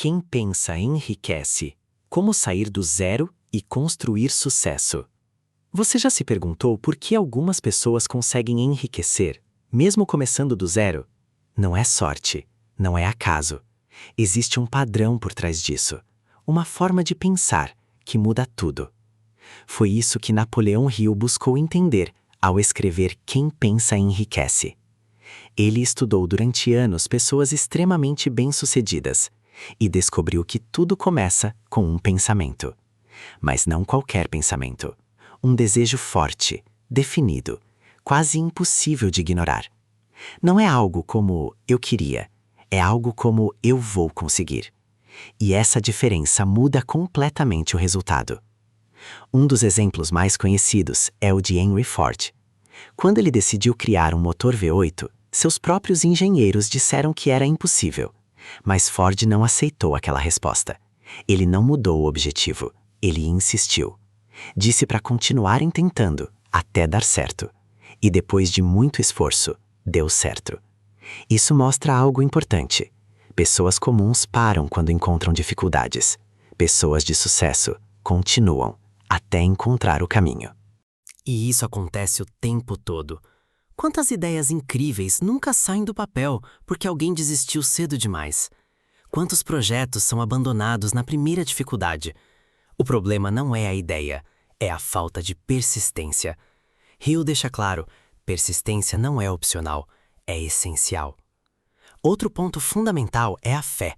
Quem pensa enriquece. Como sair do zero e construir sucesso. Você já se perguntou por que algumas pessoas conseguem enriquecer, mesmo começando do zero? Não é sorte, não é acaso. Existe um padrão por trás disso, uma forma de pensar que muda tudo. Foi isso que Napoleão Hill buscou entender ao escrever Quem Pensa Enriquece. Ele estudou durante anos pessoas extremamente bem-sucedidas e descobriu que tudo começa com um pensamento. Mas não qualquer pensamento. Um desejo forte, definido, quase impossível de ignorar. Não é algo como eu queria, é algo como eu vou conseguir. E essa diferença muda completamente o resultado. Um dos exemplos mais conhecidos é o de Henry Ford. Quando ele decidiu criar um motor V8, seus próprios engenheiros disseram que era impossível. Mas Ford não aceitou aquela resposta. Ele não mudou o objetivo, ele insistiu. Disse para continuarem tentando, até dar certo. E depois de muito esforço, deu certo. Isso mostra algo importante. Pessoas comuns param quando encontram dificuldades. Pessoas de sucesso continuam, até encontrar o caminho. E isso acontece o tempo todo. Quantas ideias incríveis nunca saem do papel porque alguém desistiu cedo demais? Quantos projetos são abandonados na primeira dificuldade? O problema não é a ideia, é a falta de persistência. Hill deixa claro, persistência não é opcional, é essencial. Outro ponto fundamental é a fé.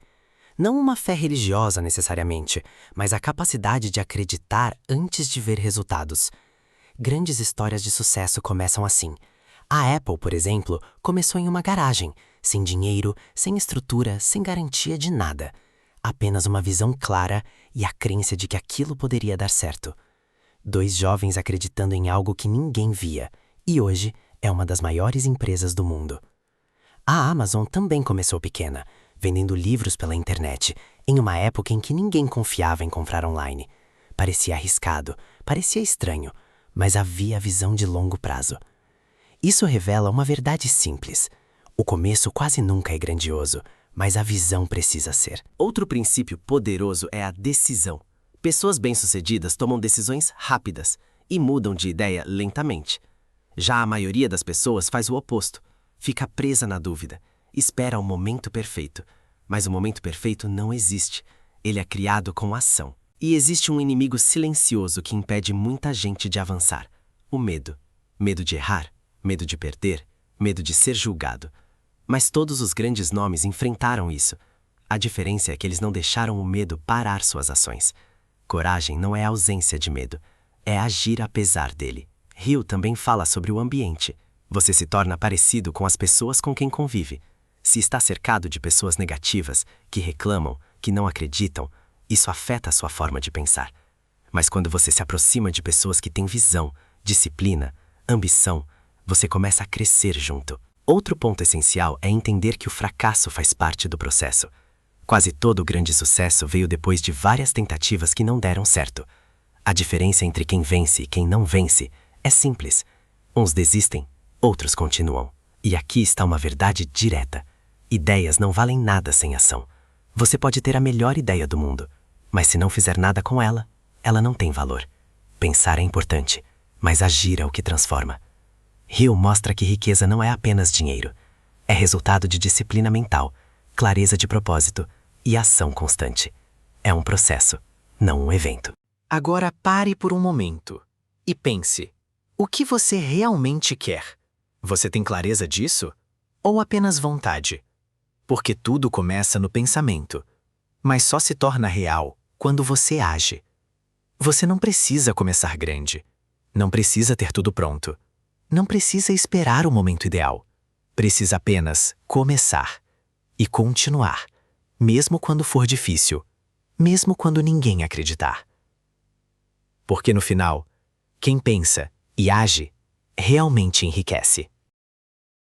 Não uma fé religiosa necessariamente, mas a capacidade de acreditar antes de ver resultados. Grandes histórias de sucesso começam assim. A Apple, por exemplo, começou em uma garagem, sem dinheiro, sem estrutura, sem garantia de nada. Apenas uma visão clara e a crença de que aquilo poderia dar certo. 2 jovens acreditando em algo que ninguém via, e hoje é uma das maiores empresas do mundo. A Amazon também começou pequena, vendendo livros pela internet, em uma época em que ninguém confiava em comprar online. Parecia arriscado, parecia estranho, mas havia a visão de longo prazo. Isso revela uma verdade simples. O começo quase nunca é grandioso, mas a visão precisa ser. Outro princípio poderoso é a decisão. Pessoas bem-sucedidas tomam decisões rápidas e mudam de ideia lentamente. Já a maioria das pessoas faz o oposto. Fica presa na dúvida, espera o momento perfeito. Mas o momento perfeito não existe. Ele é criado com ação. E existe um inimigo silencioso que impede muita gente de avançar. O medo. Medo de errar, medo de perder, medo de ser julgado. Mas todos os grandes nomes enfrentaram isso. A diferença é que eles não deixaram o medo parar suas ações. Coragem não é ausência de medo, é agir apesar dele. Hill também fala sobre o ambiente. Você se torna parecido com as pessoas com quem convive. Se está cercado de pessoas negativas, que reclamam, que não acreditam, isso afeta a sua forma de pensar. Mas quando você se aproxima de pessoas que têm visão, disciplina, ambição, você começa a crescer junto. Outro ponto essencial é entender que o fracasso faz parte do processo. Quase todo grande sucesso veio depois de várias tentativas que não deram certo. A diferença entre quem vence e quem não vence é simples. Uns desistem, outros continuam. E aqui está uma verdade direta. Ideias não valem nada sem ação. Você pode ter a melhor ideia do mundo, mas se não fizer nada com ela, ela não tem valor. Pensar é importante, mas agir é o que transforma. Hill mostra que riqueza não é apenas dinheiro. É resultado de disciplina mental, clareza de propósito e ação constante. É um processo, não um evento. Agora pare por um momento e pense: o que você realmente quer? Você tem clareza disso? Ou apenas vontade? Porque tudo começa no pensamento, mas só se torna real quando você age. Você não precisa começar grande. Não precisa ter tudo pronto. Não precisa esperar o momento ideal. Precisa apenas começar e continuar, mesmo quando for difícil, mesmo quando ninguém acreditar. Porque no final, quem pensa e age realmente enriquece.